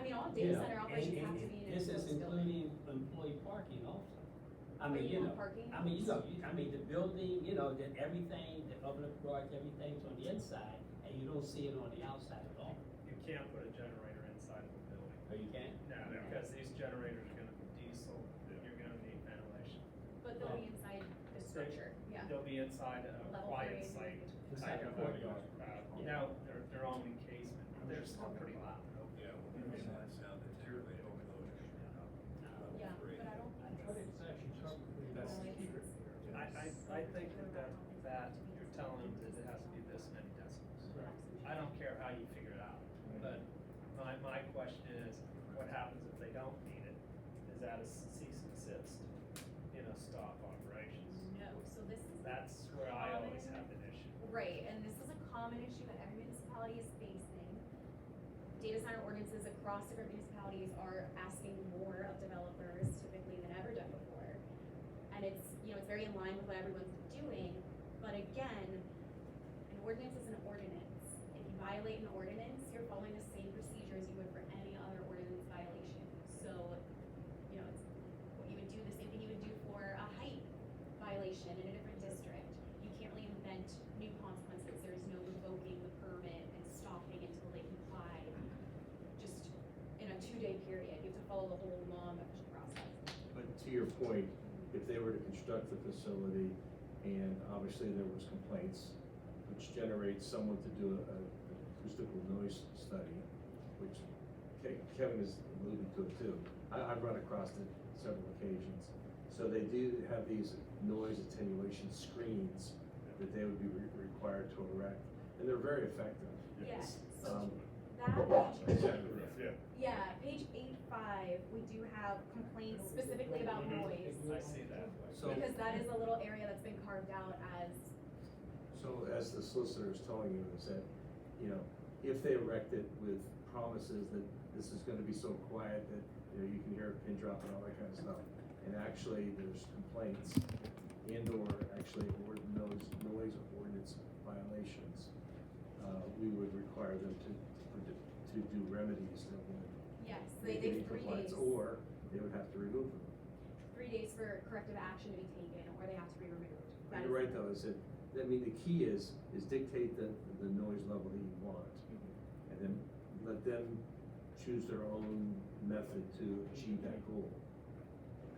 I mean, all You data know, center operations have to be in an This is enclosed building. including employee parking also. I Are mean, you you on know, parking? I mean, you know, I mean, the building, you know, that everything, the public garage, everything's on the inside, and you don't see it on the outside at all. You can't put a generator inside of the building. Or you can? No, because these generators are gonna be diesel, you're gonna need ventilation. But they'll be inside the structure, yeah. They'll be inside a Level quiet three. site. Inside type the of, courtyard. No, they're their own encasement, they're still pretty loud. Yeah, well, there's that sound attenuated enclosure. Yeah, but I don't think But it's. it's actually covered. That's the key. I think that you're telling them that it has to be this many decibels. I don't care how you figure it out, but my question is, what happens if they don't need it? Is that a cease and desist, stop operations? No, so this is. That's where I always have an issue. Right, and this is a common issue that every municipality is facing. Data center ordinances across different municipalities are asking more of developers typically than ever done before. And it's, it's very in line with what everyone's doing, but again, an ordinance is an ordinance. If you violate an ordinance, you're following the same procedures you would for any other ordinance violation. So, it's what you would do, the same thing you would do for a height violation in a different district. You can't really invent new consequences. There's no revoking the permit and stopping until they comply. Just in a 2-day period, you have to follow the whole long official process. But to your point, if they were to construct the facility and obviously there was complaints, which generates someone to do a acoustical noise study, which Kevin has alluded to it too. I've run across it several occasions. So they do have these noise attenuation screens that they would be required to erect, and they're very effective. Yes. Um, That page, Yeah. yeah, page 8.5, we do have complaints specifically about noise. I see that. So- Because that is a little area that's been carved out as, So as the solicitor is telling you, is that, if they erect it with promises that this is gonna be so quiet that, you can hear a pin drop and all that kind of stuff, and actually there's complaints and/or actually noise ordinance violations, we would require them to do remedies that would yes, make they it in have 3 compliance, days. or they would have to remove them. 3 days for corrective action to be taken, or they have to be removed. That You're is- right though, is that, the key is dictate the noise level that you want, and then let them choose their own method to achieve that goal.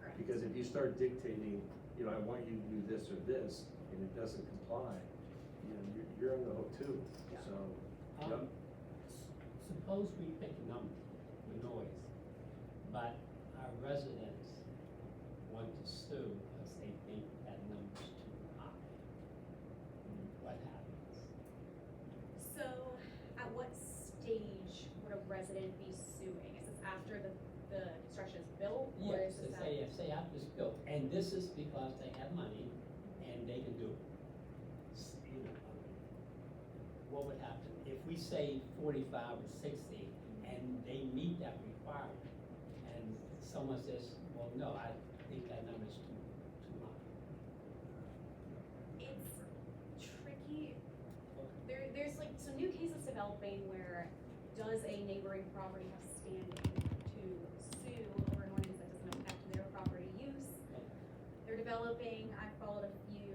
Correct. Because if you start dictating, I want you to do this or this, and it doesn't comply, you're on the hook too, Yeah. so. Um, Suppose we pick a number, the noise, but our residents want to sue because they think that number's too high. What happens? So, at what stage would a resident be suing? Is this after the construction is built, or Yes, is this say after it's built, and this is because they have money and they can do it. What would happen if we say 45 or 60 and they meet that requirement, and someone says, well, no, I think that number is too high. It's tricky. There's some new cases developing where does a neighboring property have standing to sue over an ordinance that doesn't affect their property use? They're developing, I've followed a few,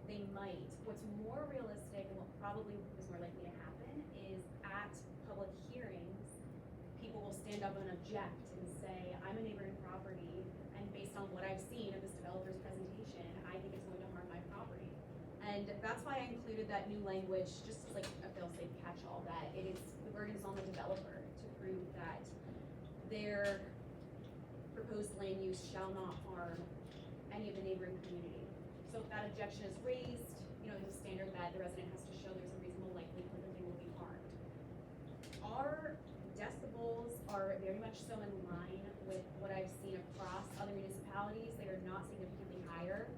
they might. What's more realistic and what probably is more likely to happen is at public hearings, people will stand up and object and say, I'm a neighboring property, and based on what I've seen of this developer's presentation, I think it's going to harm my property. And that's why I included that new language, just as like a fail-safe catch-all, that it is, the burden is on the developer to prove that their proposed land use shall not harm any of the neighboring community. So if that objection is raised, there's a standard that the resident has to show there's a reasonable likelihood that they will be harmed. Our decibels are very much so in line with what I've seen across other municipalities. They are not significantly higher.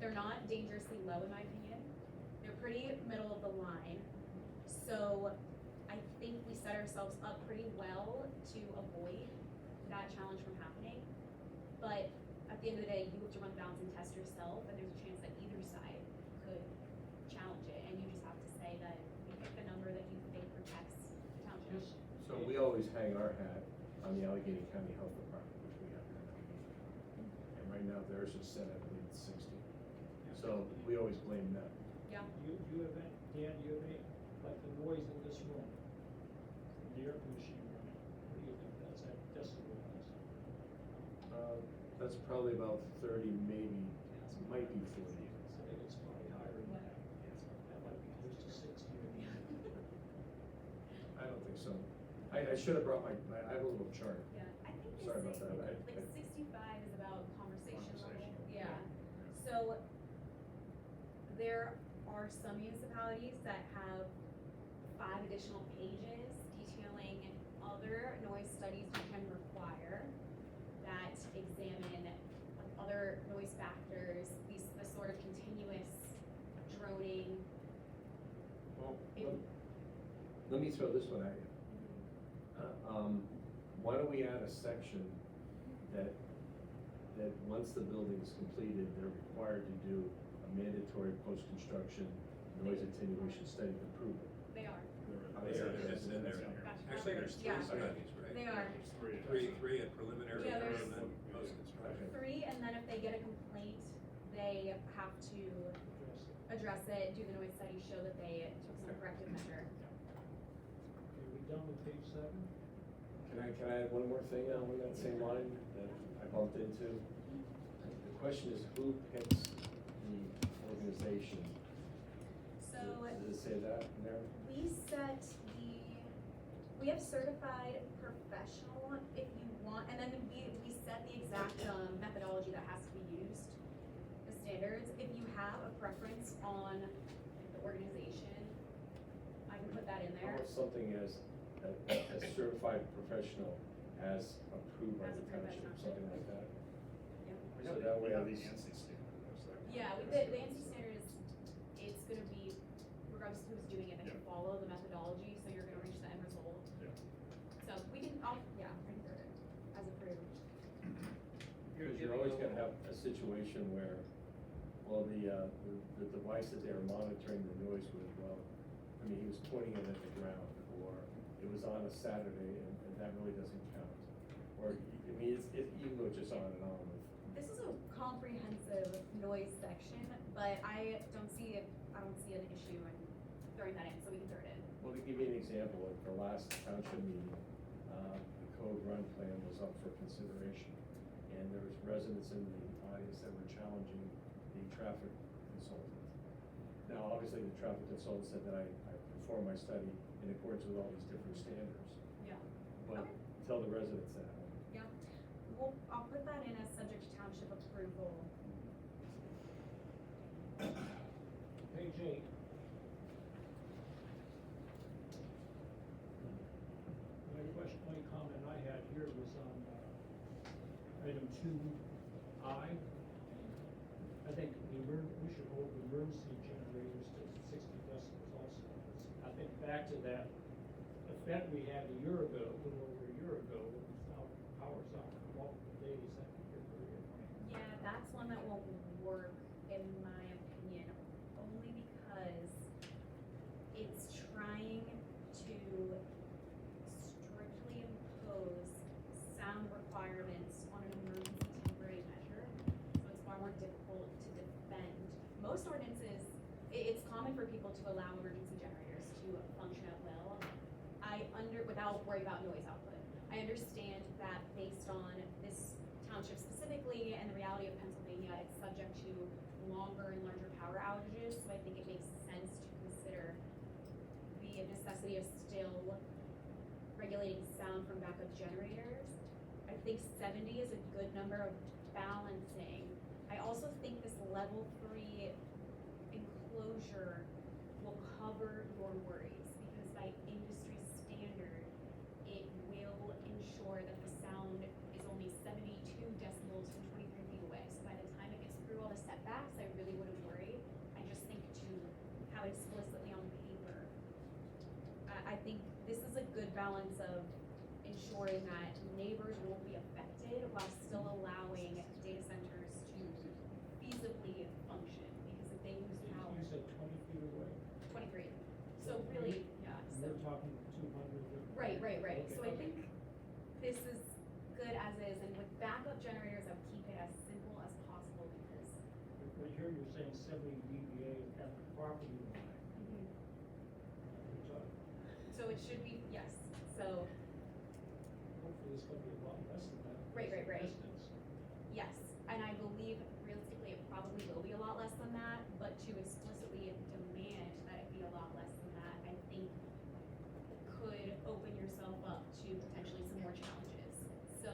They're not dangerously low in my opinion. They're pretty middle of the line. So I think we set ourselves up pretty well to avoid that challenge from happening. But at the end of the day, you have to run the balancing test yourself, and there's a chance that either side could challenge it, and you just have to say that you pick the number that you think protects the township. So we always hang our hat Allegheny County Health Department, which we have now. And right now theirs is set at, I believe, it's 60. So we always blame them. Yeah. You have any, Dan, do you have any, like the noise in this room, the air conditioning running, what do you think that's at decibel wise? That's probably about 30, maybe, might be 40. I think it's probably higher than that. That might be close to 60 or I don't think so. I should have brought I have a little chart. Yeah, I think they Sorry about say, that. like 65 is about conversation level, Conversation. yeah. So, there are some municipalities that have 5 additional pages detailing other noise studies we can require that examine other noise factors, the sort of continuous droning. Well, It- let me throw this one at you. Why don't we add a section that once the building is completed, they're required to do a mandatory post-construction noise attenuation study to prove it? They are, It's in there. Gotcha. Actually, there's 3 Yeah. studies, right? they are. Three at preliminary, Yeah, there's- and then post-construction. 3, and then if they get a complaint, they have to address it. address it, do the noise study, show that they took some corrective measure. Okay, we done with page 7? Can I add one more thing on that same line that I bumped into? The question is, who picks the organization? So Does it say that in there? we have certified professional if you want, and then we set the exact methodology that has to be used, the standards. If you have a preference on the organization, I can put that in How there. about something as certified professional as approved by As the approved by township, township. something like that? We So have that the- way we have at the least- ANSI standard. Yeah, with the ANSI standards, it's gonna be, regardless of who's doing it, they should follow the methodology, so you're gonna reach the end result. Yeah. So we can, I can throw it as approved. Because you're always gonna have a situation where, well, the device that they were monitoring the noise with, well, I mean, he was pointing it at the ground, or it was on a Saturday, and that really doesn't count. Or, I mean, you can go just on and on with. This is a comprehensive noise section, but I don't see an issue in throwing that in, so we can throw it in. Well, to give you an example, at the last township meeting, the code run plan was up for consideration. And there was residents in the audience that were challenging the traffic consultant. Now, obviously, the traffic consultant said that I performed my study in accordance with all these different standards. Yeah. But Okay. tell the residents that. Yeah, I'll put that in as subject to township approval. Page 8. Only comment I had here was on, item 2I. I think we should hold the emergency generators to 60 decibels also. I think back to that event we had a year ago, a little over a year ago, it was out, power's out for multiple days, I think you're very right. Yeah, that's one that won't work, in my opinion, only because it's trying to strictly impose sound requirements on an emergency temporary measure, so it's far more difficult to defend. Most ordinances, it's common for people to allow emergency generators to function at will. Without worrying about noise output. I understand that based on this township specifically and the reality of Pennsylvania, it's subject to longer and larger power outages, so I think it makes sense to consider the necessity of still regulating sound from backup generators. I think 70 is a good number of balancing. I also think this level 3 enclosure will cover your worries, because by industry standard, it will ensure that the sound is only 72 decibels from 23 feet away. So by the time it gets through all the setbacks, I really wouldn't worry. I just think to have it explicitly on paper, I think this is a good balance of ensuring that neighbors won't be affected while still allowing data centers to feasibly function, because if they lose power, You said 20 feet away? 23. So really, yeah, And so, we're talking 200. right. Okay, So I okay. think this is you're saying 70 dBA at the property line. So So it should be, yes, so, hopefully it's gonna be a lot less than that. Right, right, right. Distance. yes, and I believe realistically it probably will be a lot less than that, but to explicitly demand that it be a lot less than that, I think could open yourself up to potentially some more challenges. So,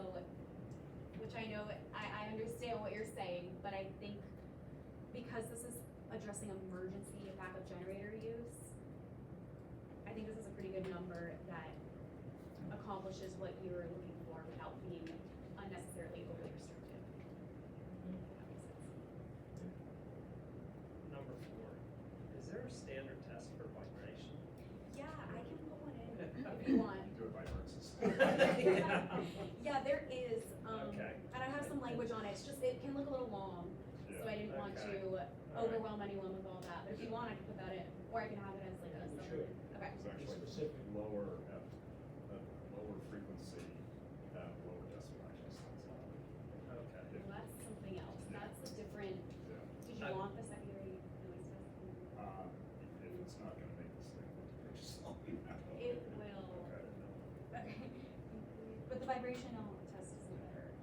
which I know, I understand what you're saying, but I think because this is addressing emergency backup generator use, I think this is a pretty good number that accomplishes what you're looking for without being unnecessarily overly restrictive. If that makes sense. Number 4, is there a standard test for vibration? Yeah, I can put one in if you want. Do it by verses. Yeah, there is, Okay. and I have some language on it, it's just, it can look a little long, so I didn't want Okay. to All right. overwhelm anyone with all that, but if you want, I can put that in, or I can have it as like a You summary. should. Okay, It's actually Specific. lower at, lower frequency at lower decibel actually. Okay. well, that's something else, that's a different, Yeah. did you want the secondary noise test? If it's not gonna make this thing look pretty slow. It will. Okay. Okay. But the vibrational test is better.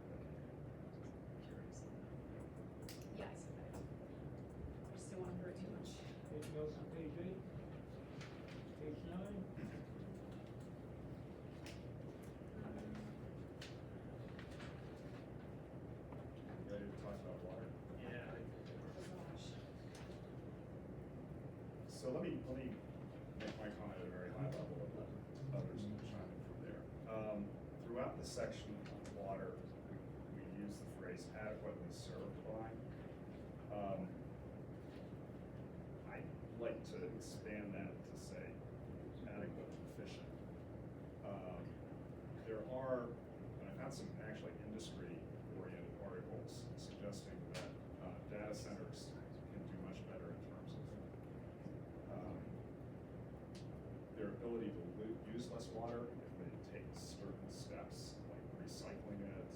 Curious. Yeah, I see that. I just don't wanna hurt too much. Anything else on page 8? Page 9? Ready to talk about water? Yeah. Oh gosh. So let me make my comment at a very high level and let others chime in from there. Throughout the section on water, we use the phrase adequately served by. I'd like to expand that to say adequate and efficient. There are, and I found some actually industry-oriented articles suggesting that data centers can do much better in terms of their ability to use less water if they take certain steps, like recycling it,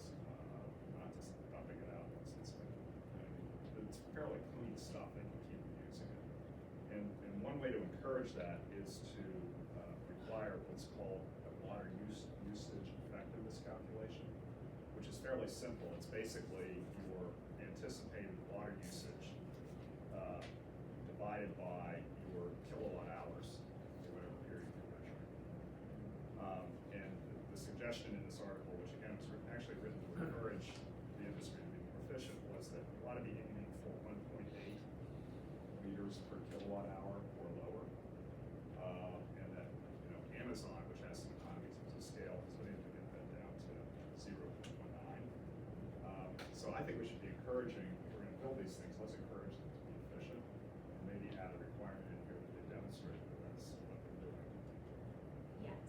not just dumping it out once it's been, it's fairly clean stuff, they can keep using it. And one way to encourage that is to require what's called a water usage effectiveness calculation, which is fairly simple. It's basically your anticipated water usage divided by your kilowatt hours for whatever period you're measuring. And the suggestion in this article, which again was actually written to encourage the industry to be more efficient, was that you ought to be aiming for 1.8 liters per kilowatt hour or lower. And that, Amazon, which has some economies of scale, has been able to get that down to 0.9. So I think we should be encouraging, if we're gonna build these things, let's encourage them to be efficient, and maybe add a requirement in here that they demonstrate that that's what they're doing. Yes,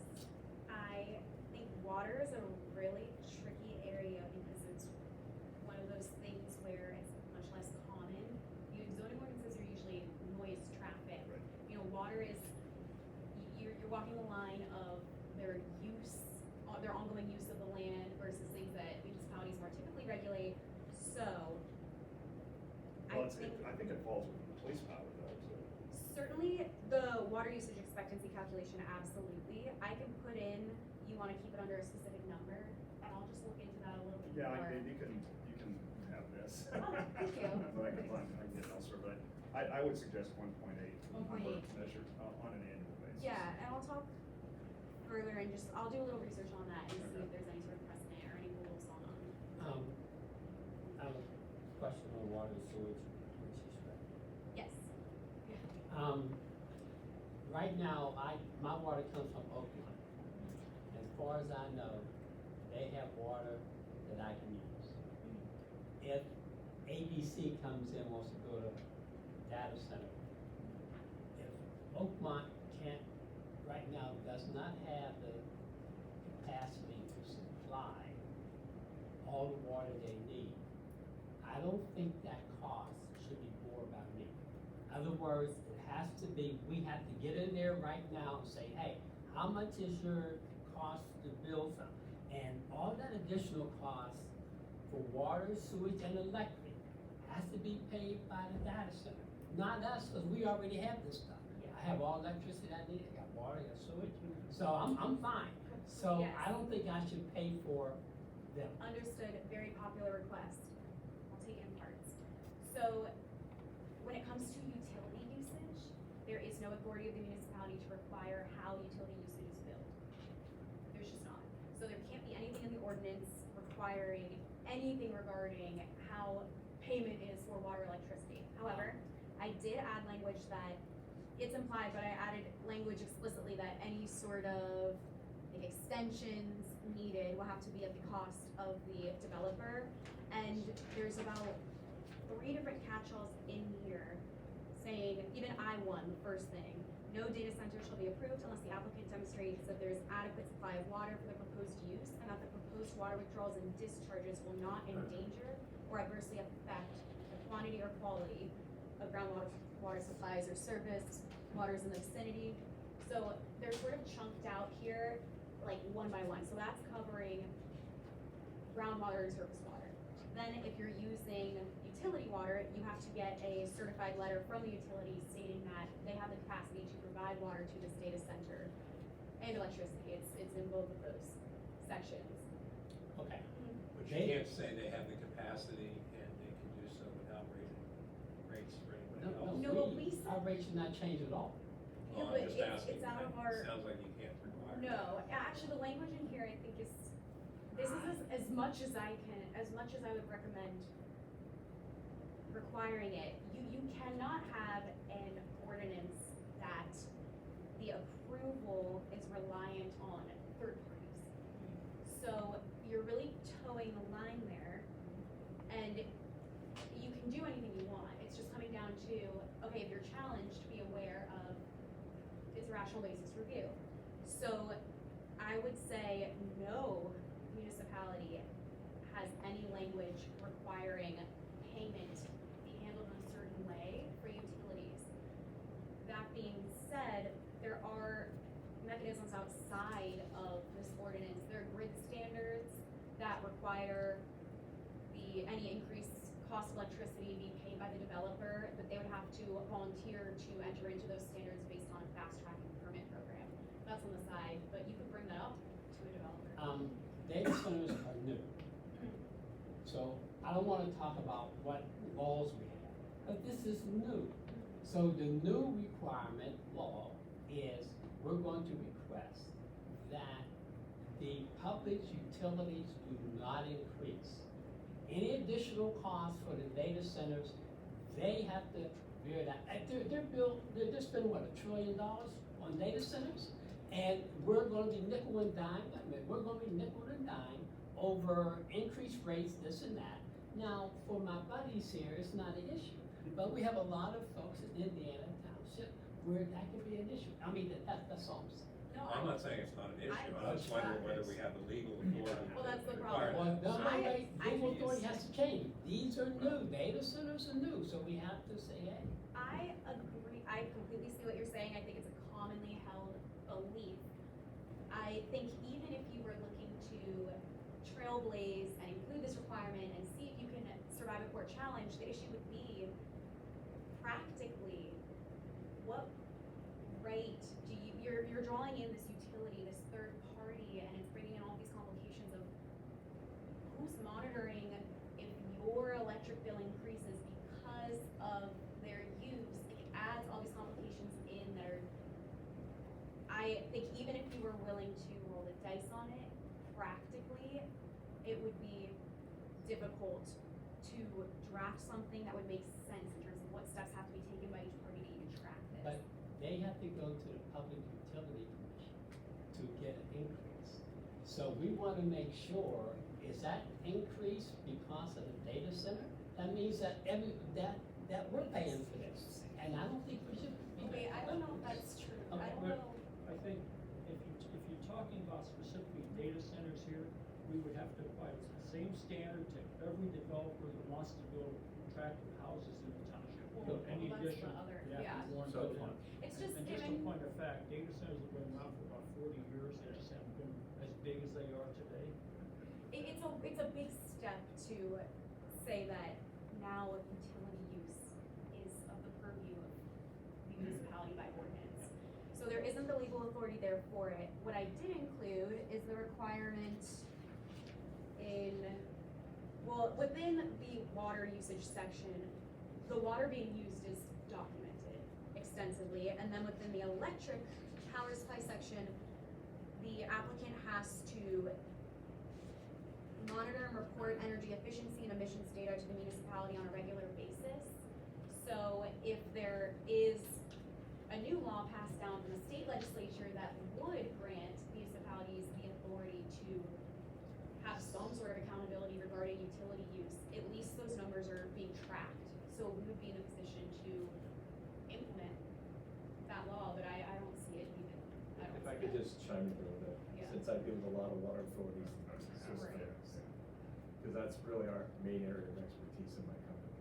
I think water is a really tricky area because it's one of those things where it's much less common. Zoning ordinances are usually noise, traffic. Right. Water is, you're walking the line of their use, their ongoing use of the land versus things that municipalities more typically regulate, so. Well, I think it falls within the police power though, too. Certainly, the water usage expectancy calculation, absolutely. I can put in, you wanna keep it under a specific number, and I'll just look into that a little bit Yeah, more. you can have this. Oh, thank you. But I can get it elsewhere, but I would suggest 1.8. 1.8. Measured on an annual basis. Yeah, and I'll talk further and just, I'll do a little research on that and see Okay. if there's any sort of precedent or any rules on, I have a question on water and sewage, which is right. yes. Right now, my water comes from Oakland. As far as I know, they have water that I can use. If ABC comes in, wants to go to data center, if Oakmont can't, right now, does not have the capacity to supply all the water they need, I don't think that cost should be borne by me. In other words, it has to be, we have to get in there right now and say, hey, how much is your cost to build something? And all that additional cost for water, sewage, and electric has to be paid by the data center, not us, because we already have this stuff. I have all electricity I need, I got water, I got sewage, so I'm fine. So Yes. I don't think I should pay for them. Understood, very popular request. I'll take it in parts. So, when it comes to utility usage, there is no authority of the municipality to require how utility usage is billed. There's just not. So there can't be anything in the ordinance requiring anything regarding how payment is for water, electricity. However, I did add language that, it's implied, but I added language explicitly that any sort of like extensions needed will have to be at the cost of the developer. And there's about 3 different catch-alls in here saying, even I1, the first thing, no data center shall be approved unless the applicant demonstrates that there is adequate supply of water for the proposed use and that the proposed water withdrawals and discharges will not endanger or adversely affect the quantity or quality of groundwater water supplies or surface waters in the vicinity. So they're sort of chunked out here, like one by one. So that's covering groundwater and surface water. Then if you're using utility water, you have to get a certified letter from the utility stating that they have the capacity to provide water to this data center and electricity. It's in both of those sections. Okay. But you can't say they have the capacity and they can do so without raising rates for anybody else. No, but we said- Our rates should not change at all. Yeah, Well, but I'm just it's asking, out of it our- sounds like you can't require. No, actually, the language in here, I think this is as much as I would recommend requiring it. You cannot have an ordinance that the approval is reliant on third parties. So you're really towing the line there, and you can do anything you want. It's just coming down to, okay, if you're challenged, be aware of it's a rational basis review. So I would say no municipality has any language requiring payment be handled in a certain way for utilities. That being said, there are mechanisms outside of this ordinance. There are grid standards that require any increased cost of electricity be paid by the developer, but they would have to volunteer to enter into those standards based on a fast tracking permit program. That's on the side, but you could bring that up to a developer. Data centers are new. So I don't wanna talk about what laws we have, but this is new. So the new requirement law is we're going to request that the public utilities do not increase. Any additional costs for the data centers, they have to bear that. They're spending what, $1 trillion on data centers? And we're gonna be nickel and dime, we're gonna be nickel and dime over increased rates, this and that. Now, for my buddies here, it's not an issue, but we have a lot of folks in Indiana Township where that could be an issue. I mean, that's all I'm saying. No, I'm not saying it's not an issue, I'm just wondering whether we have the legal authority. Well, that's the to problem. require Well, that. no, I- wait, I- legal authority has to change. These are new, data centers are new, so we have to say, hey, I agree, I completely see what you're saying, I think it's a commonly held belief. I think even if you were looking to trailblaze and include this requirement and see if you can survive a court challenge, the issue would be practically, what rate do you're drawing in this utility, this third party, and it's bringing in all these complications of who's monitoring if your electric bill increases because of their use. It adds all these complications in that are, I think even if you were willing to roll the dice on it, practically, it would be difficult to draft something that would make sense in terms of what steps have to be taken by each party to even track this. but they have to go to the Public Utility Commission to get an increase. So we wanna make sure, is that increase because of the data center? That means that that we're paying for this, and I don't think we should be. Okay, I don't know if that's true, I don't Okay. know. I think if you're talking about specifically data centers here, we would have to apply the same standard to every developer that wants to build attractive houses in the township. Well, Any that's the addition, other- you have yeah. to warn So- building. It's just, And I just a mean, point of fact, data centers have been around for about 40 years, they just haven't been as big as they are today. it's a big step to say that now utility use is of the purview of the municipality by ordinance. So there isn't the legal authority there for it. What I did include is the requirement in, well, within the water usage section, the water being used is documented extensively, and then within the electric power supply section, the applicant has to monitor and report energy efficiency and emissions data to the municipality on a regular basis. So if there is a new law passed down from the state legislature that would grant municipalities the authority to have some sort of accountability regarding utility use, at least those numbers are being tracked. So we would be in a position to implement that law, but I don't see it even, I don't If I see could that. just chime in there with that, Yeah. since I've given a lot of water authorities, because that's really our main area of expertise in my company.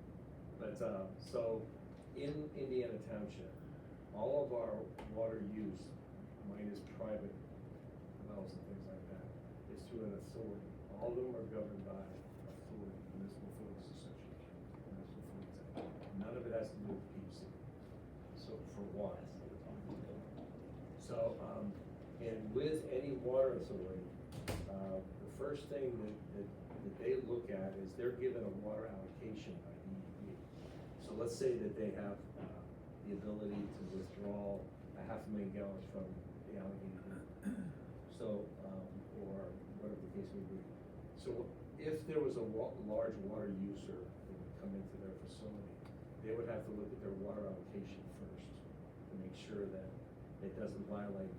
But, so, in Indiana Township, all of our water use, minus private wells and things like that, is through an authority. All of them are governed by authority, Municipal Authorities Association, Municipal Authorities Act. None of it has to do with PUC. So, for water. So, and with any water authority, the first thing that they look at is they're given a water allocation by DEP. So let's say that they have, the ability to withdraw 500,000 gallons from the Allegheny River. So, or whatever the case may be. So if there was a large water user that would come into their facility, they would have to look at their water allocation first to make sure that it doesn't violate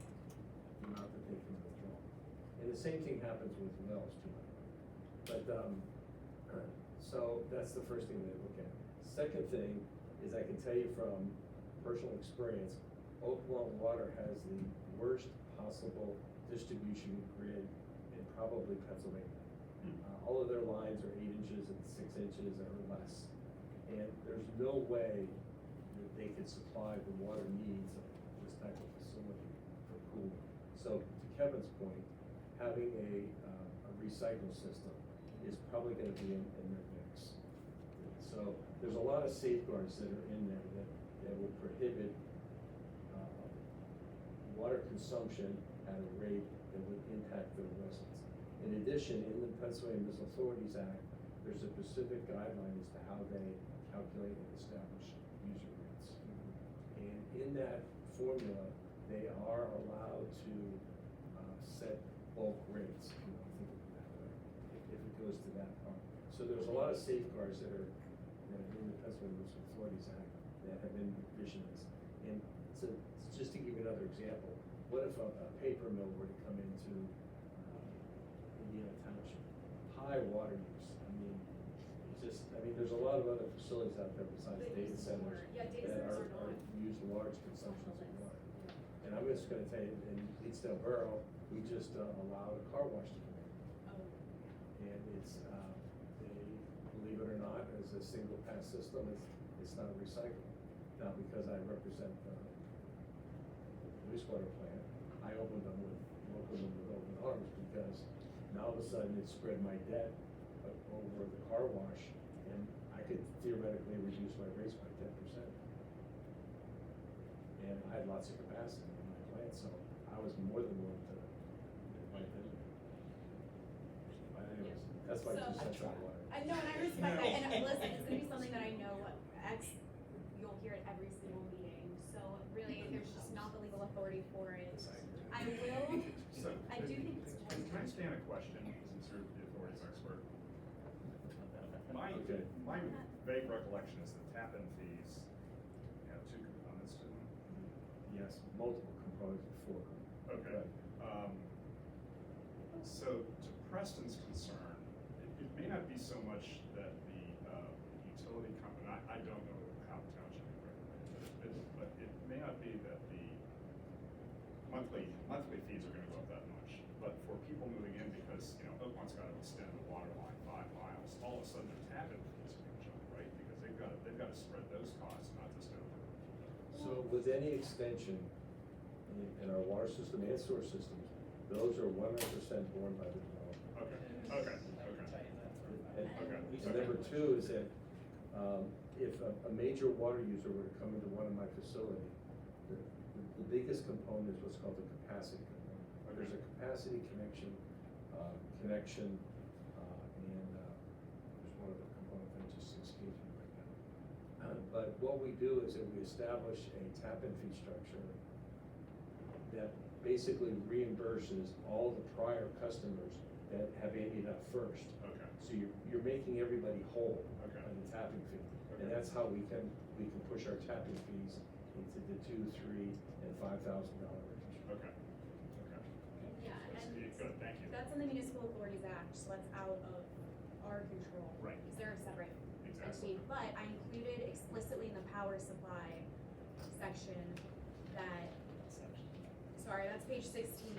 the amount that they can withdraw. And the same thing happens with wells too, by the way. But, so that's the first thing they look at. Second thing is I can tell you from personal experience, Oklahoma Water has the worst possible distribution grid in probably Pennsylvania. All of their lines are 8 inches and 6 inches or less. And there's no way that they could supply the water needs of this type of facility for cooling. So to Kevin's point, having a recycle system is probably gonna be in their mix. So there's a lot of safeguards that are in there that will prohibit water consumption at a rate that would impact their residents. In addition, in the Pennsylvania Municipal Authorities Act, there's a specific guideline as to how they calculate and establish user rates. And in that formula, they are allowed to set bulk rates, if you want to think of it that way, if it goes to that part. So there's a lot of safeguards that are in the Pennsylvania Municipal Authorities Act that have been revisionist. And so, just to give you another example, what if a paper mill were to come into Indiana Township? High water use, there's a lot of other facilities out there besides That data use centers. more. Yeah, data that centers are not. use large consumptions of Outlets. water. And I'm just gonna tell you, in Eastdale Borough, we just allowed a car wash to come in. Oh, And it's, they, believe it or not, as a single pass system, it's not recycled. Now, because I represent the wastewater plant, I opened them with open arms, because now all of a sudden it spread my debt over the car wash, and I could theoretically reduce my rates by 10%. And I had lots of capacity in my plant, so I was more than willing to invite them. But anyways, that's my 2 cents on water. I know, and I respect that, and listen, it's gonna be something that I know, you'll hear at every single meeting, so really, there's just not the legal authority for it. I will, So, I do think it's. Can I stand a question, since you're the authorities expert? Okay. My vague recollection is that tap-in fees have 2 components to them. Yes, multiple components before. Okay. So to Preston's concern, it may not be so much that the utility company, I don't know how the township would regulate it, but it may not be that the monthly fees are gonna go up that much. But for people moving in, because, Oakmont's gotta extend the water line 5 miles, all of a sudden their tap-in fees are gonna jump, right? Because they've gotta spread those costs, not just over. So with any extension in our water system and sewer systems, those are 100% borne by the developer. Okay. And Okay. number 2 is that If a major water user were to come into one of my facility, the biggest component is what's called the capacity component. There's a capacity connection, and there's one other component that just escapes me right now. But what we do is that we establish a tap-in fee structure that basically reimburses all the prior customers that have ended up first. Okay. So you're making everybody whole Okay. on the tapping fee. And Okay. that's how we can push our tapping fees into the $2,000, $3,000, and $5,000 range. Okay, okay. Yeah, That's and good, thank you. that's in the Municipal Authorities Act, so that's out of our control. Right. Because they're a separate Exactly. entity, but I included explicitly in the power supply section that, sorry, that's page 16,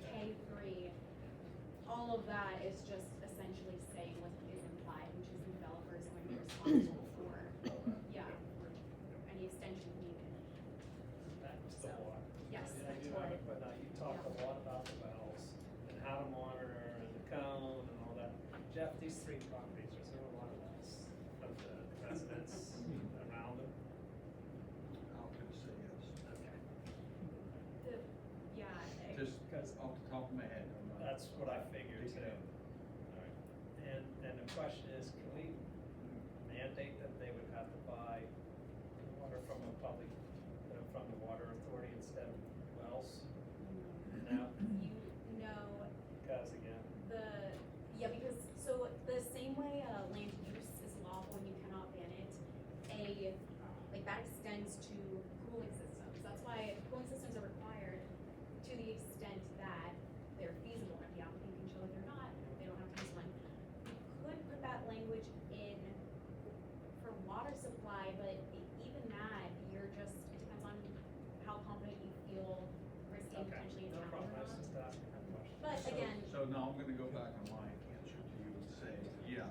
K3. All of that is just essentially saying what is implied, which is the developer is going to be responsible for, yeah, any extension needed. Back to the So, water. yes, I do toward have it. it, but you talk a lot about the wells and how to monitor and the cone and all that. Jeff, these three properties, is there a lot of wells of the residents around them? How could I say yes? Okay. The, yeah, Just off the top of my head. I'm not- That's what I figured too. Alright. And the question is, can we mandate that they would have to buy water from a public, from the water authority instead of wells? No, you know, because again, because, so the same way, land use is lawful and you cannot ban it, that extends to cooling systems. That's why cooling systems are required to the extent that they're feasible. If the applicant can show that they're not, they don't have to use one. You could put that language in for water supply, but even that, it depends on how confident you feel risking okay, potentially a no town problem, or I was not. just asking that question. But again, So now I'm gonna go back on my answer to you and say, yeah,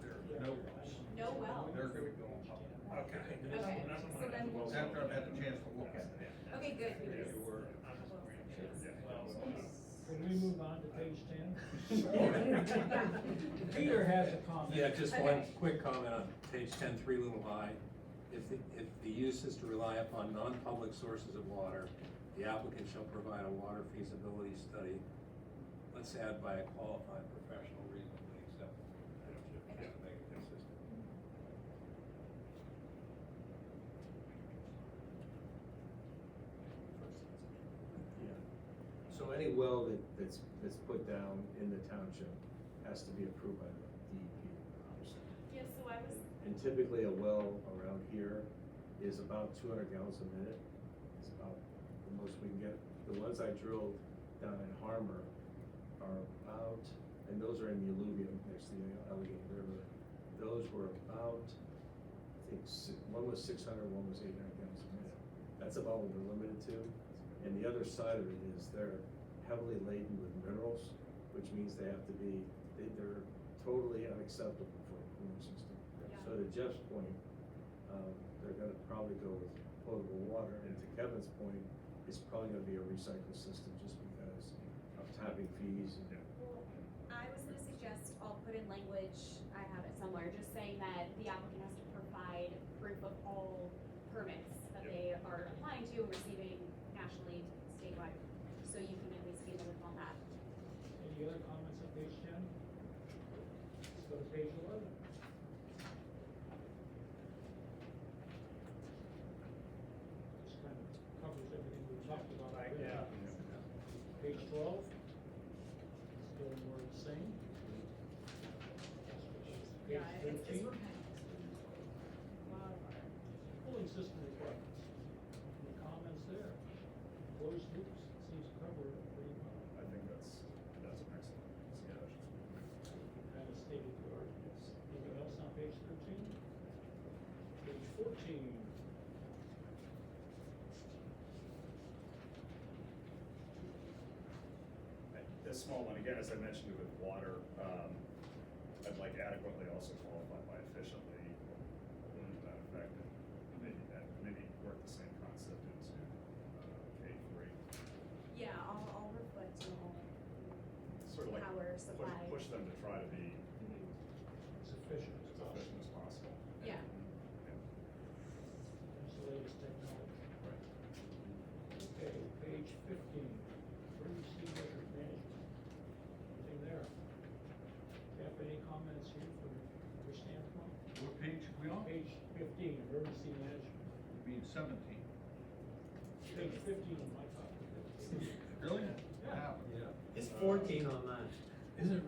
there are no wells. no wells. They're gonna go on public. Okay. Okay, Never so mind. then we'll. After I've had the chance to look at it. Okay, good, because. You were- Wells. Can we move on to page 10? Peter has a comment. Yeah, just one Okay. quick comment on page 10, 3 little I. If the use is to rely upon non-public sources of water, the applicant shall provide a water feasibility study. Let's add by a qualified professional reasonably acceptable. Just to make it consistent. Yeah. So any well that's put down in the township has to be approved by the DEP, obviously. Yeah, so I was, And typically a well around here is about 200 gallons a minute. It's about the most we can get. The ones I drilled down in Harmer are about, and those are in the alluvium next to the Allegheny River. Those were about, I think, one was 600, one was 800 gallons a minute. That's about what we're limited to. And the other side of it is they're heavily laden with minerals, which means they're totally unacceptable for a cooling system. Yeah. So to Jeff's point, they're gonna probably go with potable water, and to Kevin's point, it's probably gonna be a recycle system just because of tapping fees and. well, I was gonna suggest, I'll put in language, I have it somewhere, just saying that the applicant has to provide proof of all permits that they are applying to and receiving nationally, statewide. So you can at least be in the loop on that. Any other comments on page 10? Let's go to page 11. This kind of covers everything we talked about. Right, already. yeah. Page 12, still more the same. Page Yeah, it's 13, repetitive. Wow. cooling system requirements. Any comments there? Closed loops, seems to cover it pretty well. I think that's an excellent suggestion. Kind of stated the arguments. Anything else on page 13? Page 14. This small one, again, as I mentioned with water, I'd like adequately also qualified by efficiently, or to that effect, and maybe work the same concept into, K3. Yeah, I'll reflect on Sort of like power supply. push them to try to be Mhm. It's efficient as as possible. efficient as possible. Yeah. Page 15, emergency measure management. Anything there? Jeff, any comments here from your standpoint? What page we on? Page 15, emergency management. You mean 17? Page 15 on my copy. Really? Yeah. What happened? It's 14 on mine. Is it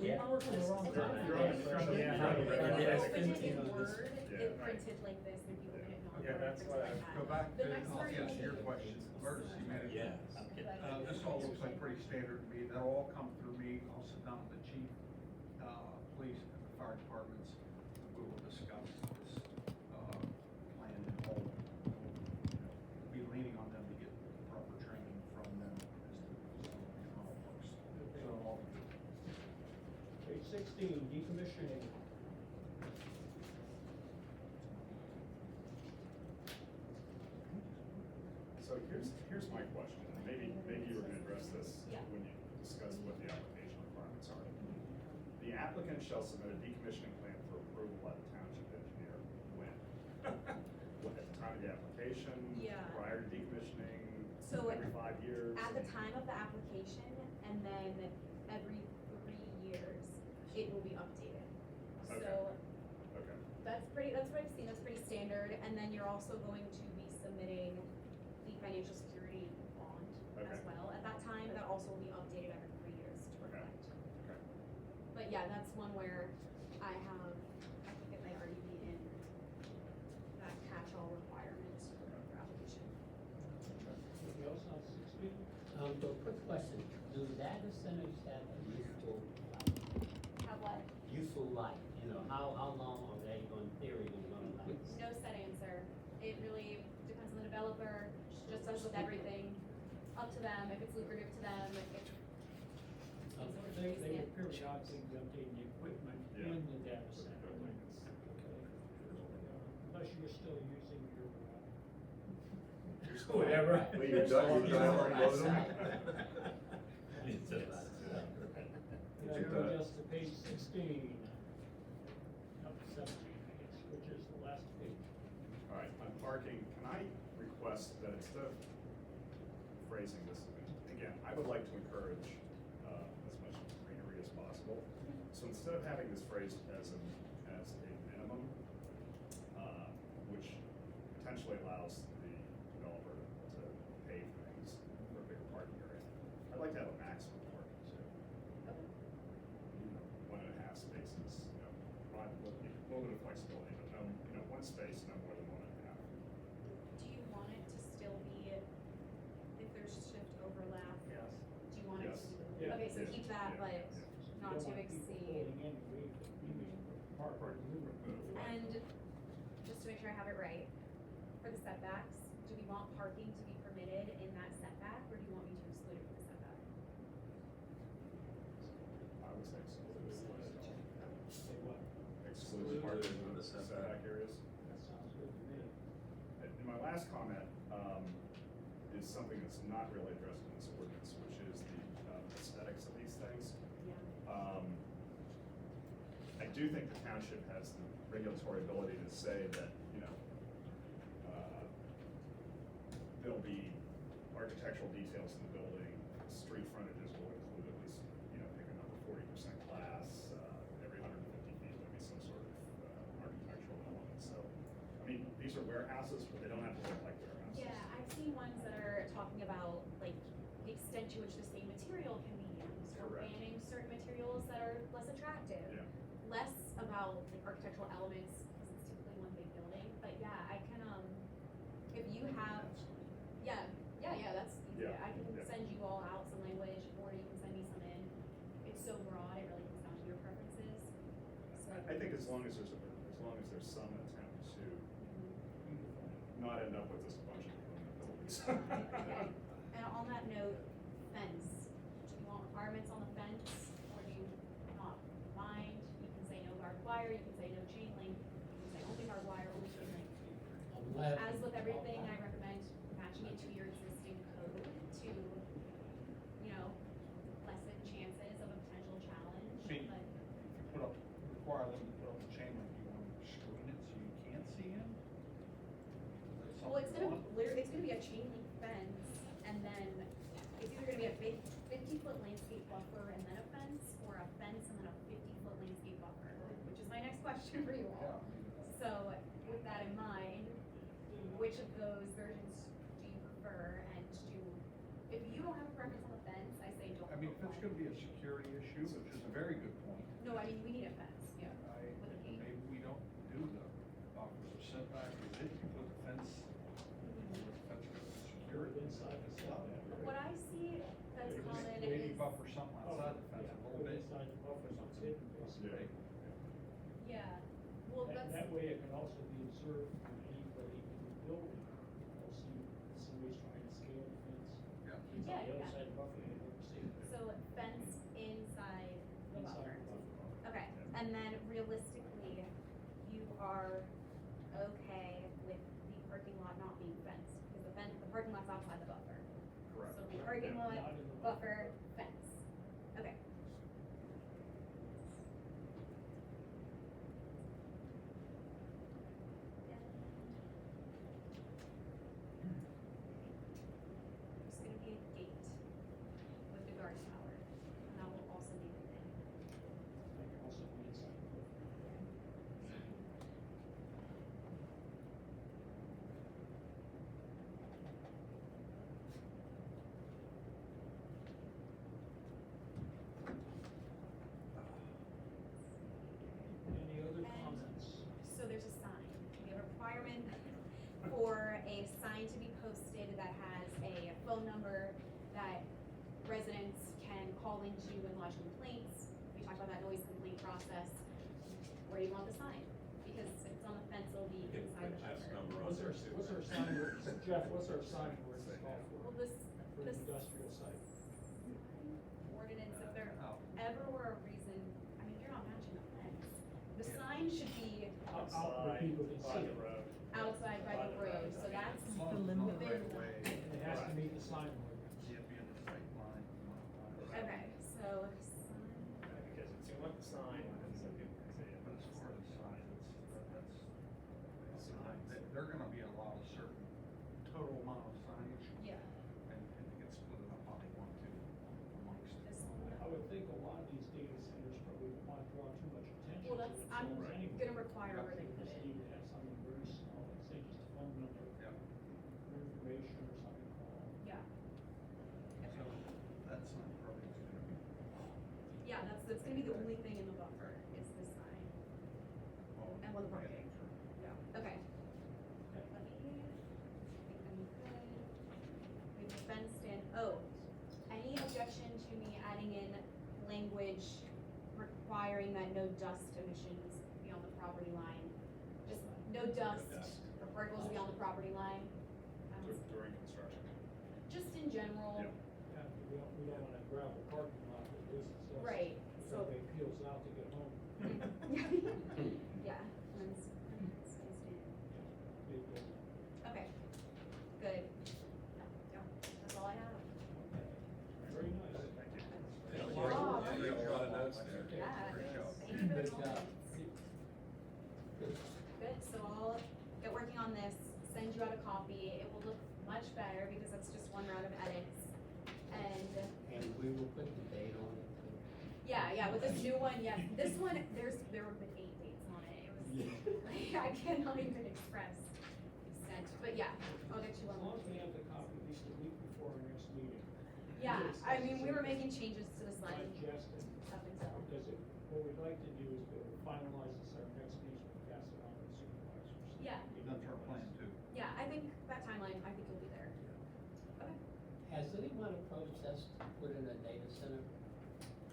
We Yeah. are working the wrong It's time. on- You're on the front of the- Yeah. If Yeah. you Yeah. opened it 15 in on this. Word, Yeah. it printed like this, and if you open it in Yeah, non-Word, it that's prints why like I that. Go back The to, next I'll version answer your is- question, emergency management. Yeah. This all looks like pretty standard to me, that'll all come through me, I'll sit down with the chief, police, and the fire departments, we will discuss this, plan and whole. We'll be leaning on them to get proper training from them as to how it works. So all, Page 16, decommissioning. So here's my question, and maybe you were gonna address this Yeah. when you discussed what the application requirements are. The applicant shall submit a decommissioning plan for approval by the township engineer when? What, at the time of the application? Yeah. Prior to decommissioning? So Every 5 years? At the time of the application, and then every 3 years, it will be updated. Okay. So Okay, that's what I've seen, that's pretty standard, and then you're also going to be submitting the financial security bond as Okay. well. At that time, that also will be updated every 3 years to Okay. reflect. okay. But yeah, that's one where I think it might already be in that catch-all requirement for application. Anything else on 16? So quick question, do data centers have a useful life? Have what? Useful life, how long are they in theory gonna last? No set answer. It really depends on the developer, just as with everything. Up to them, if it's lucrative to them, if it's. They would periodically be updating the equipment Yeah. in the data center. Good maintenance. Unless you're still using your, Whatever. Well, you're done, you're done, It's modem. It's about that. yeah, go just to page 16. Up to 17, I guess, which is the last page. All right, on parking, can I request that instead of phrasing this, again, I would like to encourage as much greenery as possible. So instead of having this phrased as a minimum, which potentially allows the developer to pave things for a bigger parking area, I'd like to have a maximum parking too. 1.5 spaces, a little bit of flexibility, but no, one space, no more than 1.5. Do you want it to still be, if there's shift overlap, Yes. do you want it Yes. to? Yeah. Okay, so Yeah. keep that, Yeah. but Yeah. not You to don't want people exceed. pulling in, leaving, park. And just to make sure I have it right, for the setbacks, do we want parking to be permitted in that setback, or do you want me to exclude it from the setback? I would say exclude. Say what? Exclude parking in the setback areas. That sounds good to me. And my last comment, is something that's not really addressed in this ordinance, which is the aesthetics of these things. Yeah. I do think the township has the regulatory ability to say that, there'll be architectural details in the building, street frontages will include at least, pick a number, 40% glass, every 150 feet there'll be some sort of architectural element, so, these are warehouses, but they don't have to look like warehouses. Yeah, I've seen ones that are talking about like the extent to which the same material can be used, or Correct. banning certain materials that are less attractive. Yeah. Less about like architectural elements, because it's typically one big building, but yeah, I can, if you have, yeah, that's easy. Yeah, I can yeah. send you all out some language, or you can send me some in. It's so broad, it really comes down to your preferences, so. I think as long as there's some attempt to not end up with just a bunch of permanent buildings. Okay, and on that note, fence, do you want requirements on the fence, or do you not mind? You can say no barbed wire, you can say no chain link, you can say only barbed wire, only chain link. As with everything, I recommend matching it to your existing code to, lessen chances of a potential challenge, See, but. if you require them to put up a chain link, you want to screen it so you can't see in? Well, it's gonna be a chain link fence, and then it's either gonna be a big 50-foot landscape buffer and then a fence, or a fence and then a 50-foot landscape buffer, which is my next question for you all. So with that in mind, which of those versions do you prefer, and if you don't have a preference on the fence, I say don't. I mean, if put it's one. gonna be a security issue, which is a very good point, No, I mean, we need a fence, yeah, I, with a gate. maybe we don't do the buffer or setback, is it, you put the fence, that's good for security. Inside the setback. What I see that's Maybe- common Maybe is, buffer something outside the fence a Yeah, little put bit. inside the buffer, so it's hidden, basically. yeah, well, And that's, that way it can also be observed from anybody in the building, they'll see somebody's trying to scale the fence. Yeah. It's on Yeah, the other yeah. side of the buffer, they never see it. so fence inside the Inside buffer. the buffer. Okay, and then realistically, you are okay with the parking lot not being fenced, because the parking lot's outside the buffer. Correct. So the parking Yeah, lot, not in the buffer, fence, okay. There's gonna be a gate with the guard tower, and that will also be within. They can also be inside the buffer. Any other And- comments? So there's a sign, we have a requirement for a sign to be posted that has a phone number that residents can call into and lodge complaints. We talked about that noise complaint process. Where do you want the sign? Because if it's on the fence, it'll be Get inside the Jeff's buffer. number on What's there our, too. what's our sign, Jeff, what's our sign ordinance call Well, for, this for the this- industrial site? ordinance, if there Oh. ever were a reason, I mean, you're not matching the fence. The Yeah. sign should be Out where people can see it. outside by the road, so that's As long as it's not within right the- away, And it has to meet the sign ordinance. you have to be in the straight line. Okay, so sign. Because if you want the sign, then some people can say, But as far as signs, they're gonna be allowed a certain total amount of signage, Yeah, and it gets split up how they want to amongst. this one. I would think a lot of these data centers probably don't want to draw too much attention Well, to that's, themselves I'm anyway. gonna require Yeah. where they They put just it. need to have something very small, like say just a phone number, Yeah. or information or something called. Yeah. So that sign probably is gonna be. Yeah, that's gonna be the only thing in the buffer, is the sign. And with the parking. Yeah, okay. Let me, I think I'm good. We have fenced in, any objection to me adding in language requiring that no dust emissions be on the property line? Just no dust or particles be on the property line? During construction. Just in general, Yeah. Yeah, we don't want a gravel parking lot that loses dust. right, so. Somebody peels out to get home. Yeah, fenced in. Big deal. Okay, good. Yeah, that's all I have. Okay. Very nice. Thank you. Yeah, Good you got job. a lot of notes there. Yeah, Great job. thank you for the Good job. comments. Good, so I'll get working on this, send you out a copy. It will look much better because it's just one round of edits. And, And we will put the date on it too. yeah, with this new one, yes, this one, there were 8 dates on it. It was, I cannot even express extent, but yeah, I'll get you As one. long as we have the copy at least a week before our next meeting. Yeah, It's I mean, we were necessary. making changes to the slide Digest it. up until. Because what we'd like to do is to finalize this at our next meeting, we'll pass it on to the supervisors. Yeah. That's our plan too. Yeah, I think that timeline, I think you'll be there. Okay. Has anyone approached us to put in a data center?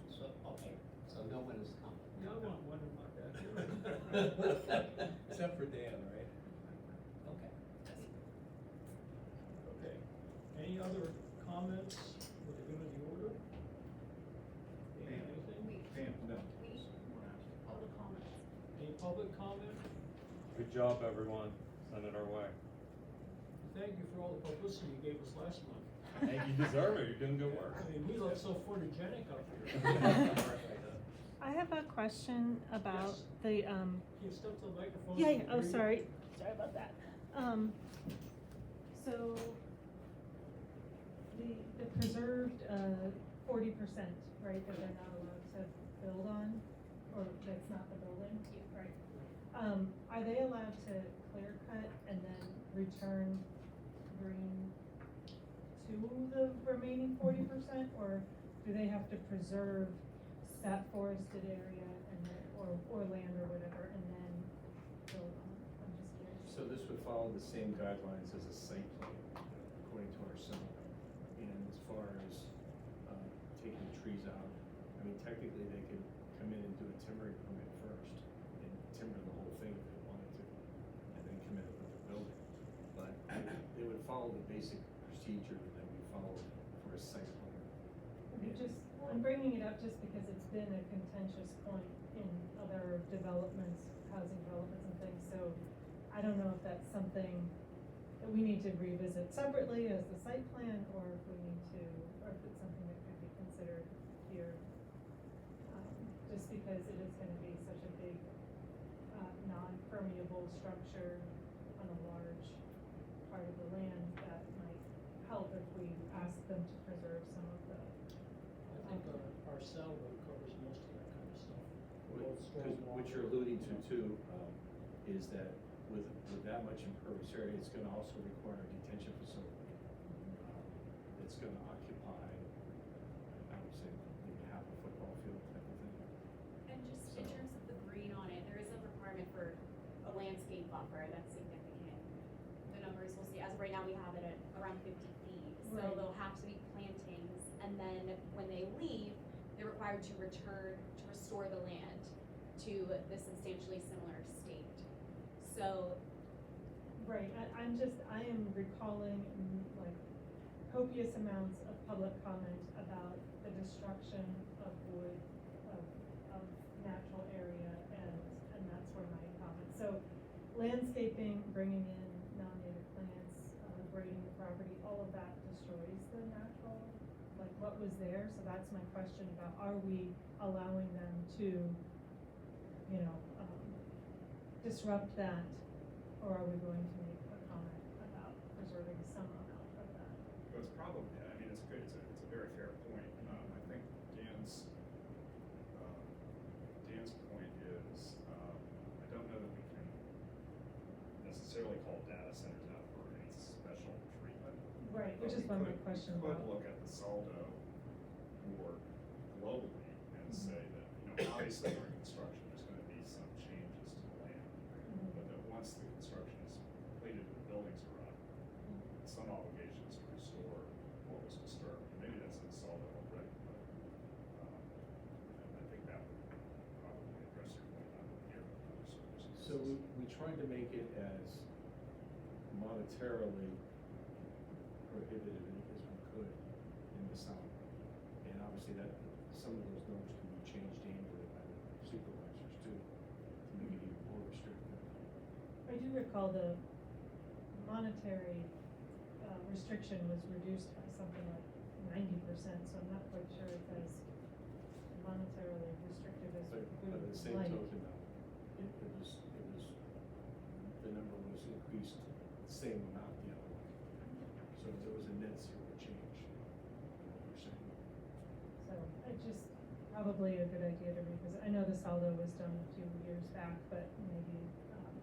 So, okay, so no one has come. Yeah, I want one like that. Except for Dan, right? Okay. Okay. Any other comments for the good of the order? Dan. Anything? We, Dan, no. we, public comments. Any public comment? Good job, everyone. Send it our way. Thank you for all the publicity you gave us last month. Hey, you deserve it. You're doing good work. I mean, we look so photogenic up here. I have a question about Yes. the, Can you step to the microphone? yeah, so yeah, we oh, can hear you? sorry about that. So, right, that they're not allowed to build on, or that's not the building? Yeah. Right. Are they allowed to clear cut and then return green to the remaining 40%? Or do they have to preserve that forested area and then, or land or whatever, and then build on it? I'm just curious. So this would follow the same guidelines as a site plan, according to our civil. And as far as, taking the trees out, I mean, technically, they could come in and do a timbering permit first, and timber the whole thing if they wanted to, and then come in with the building. But they would follow the basic procedure that we follow for a site plan. I'm bringing it up just because it's been a contentious point in other developments, housing developments and things, so I don't know if that's something that we need to revisit separately as the site plan, or if we need to, or if it's something that could be considered here. Just because it is gonna be such a big, non-permeable structure on a large part of the land, that might help if we ask them to preserve some of the. I think our cell road covers most of that kind of stuff. Both Because what stormwater- you're alluding to too, is that with that much impervious area, it's gonna also require a detention facility. It's gonna occupy, I would say, maybe half a football field type of thing. And just in terms of the green on it, there is a requirement for a landscape buffer that's significant. The numbers we'll see, as of right now, we have it at around 50 feet. So Right. there'll have to be plantings, and then when they leave, they're required to return, to restore the land to the substantially similar state. So, Right, I am recalling like copious amounts of public comment about the destruction of wood, of natural area, and that's where my comment. So landscaping, bringing in non-native plants, grading the property, all of that destroys the natural, like what was there. So that's my question about, are we allowing them to, disrupt that? Or are we going to make a comment about preserving some amount of that? But it's probably, I mean, it's good, it's a very fair point. I think Dan's point is, I don't know that we can necessarily call data centers out for any special treatment. Right, But which is we one of my could- questions We about. could look at the saldo more globally and say that, obviously during construction, there's gonna be some changes to the land. But that once the construction is completed and the buildings are up, some obligations to restore what was disturbed. Maybe that's in solid already, but, I think that would probably address your point on here. So we tried to make it as monetarily prohibitive as we could in the South. And obviously that, some of those numbers can be changed annually by the supervisors too, to make it even more restrictive. I do recall the monetary restriction was reduced by something like 90%, so I'm not quite sure if as monetarily restrictive as we But would at the same like. token though, it was, the number was increased the same amount the other way. So there was a net zero change, what you're saying. So it just, probably a good idea to revisit. I know the saldo was done a few years back, but maybe,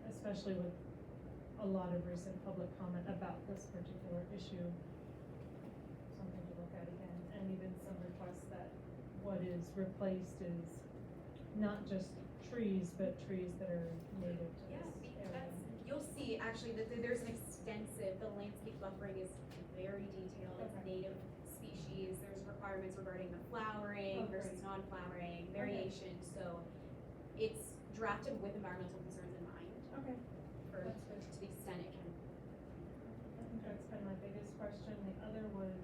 especially with a lot of recent public comment about this particular issue, something to look at again, and even some requests that what is replaced is not just trees, but trees that are native to yeah, this area. that's, you'll see actually that there's an extensive, the landscape buffering is very detailed, it's Okay. native species, there's requirements regarding the flowering Oh, versus great. non-flowering, variation, so it's drafted with environmental concerns in mind, Okay, for, That's good. to the extent it can. I think that's been my biggest question. The other was,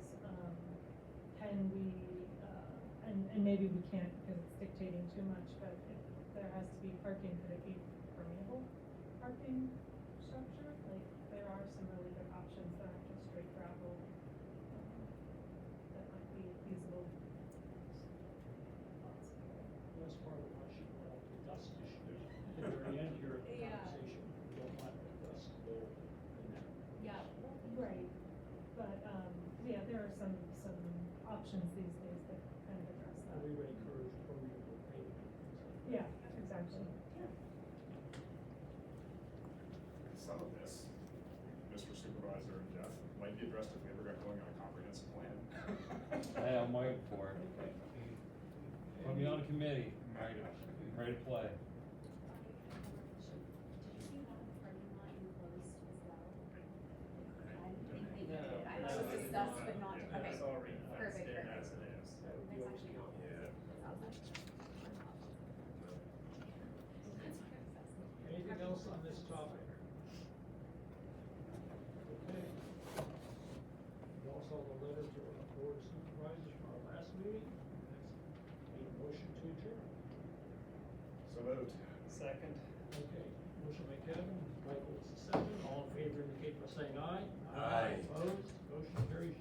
can we, and maybe we can't because it's dictating too much, but if there has to be parking, could it be permeable parking structure? Like, there are some really good options that aren't just straight gravel, that might be feasible. That's part of why she brought up the dust issue. At the very end here of the Yeah. conversation, we don't want the dust to go in there. Yeah. Right, but, yeah, there are some options these days that kind of freeway curves, permeable pavement, things like that. Yeah, exactly. Some of this, Mr. Supervisor and Jeff, might be addressed if we ever got going on a comprehensive plan. Hey, I'm waiting for it. Put me on a committee, I'm ready to play. Did you see that parking lot enclosed as well? I think they did, I know it was discussed, but not, Yeah, okay. it's already fenced Perfect, in perfect. as it is. That would be It's actually not. Yeah. It's outside. That's what it says. Anything else on this topic? Okay. We also saw the letter to our board of supervisors from our last meeting. Need a motion to adjourn. So moved. Second. Okay, motion by Kevin, Michael is the second. All in favor indicate by saying aye. Aye. Opposed, motion carries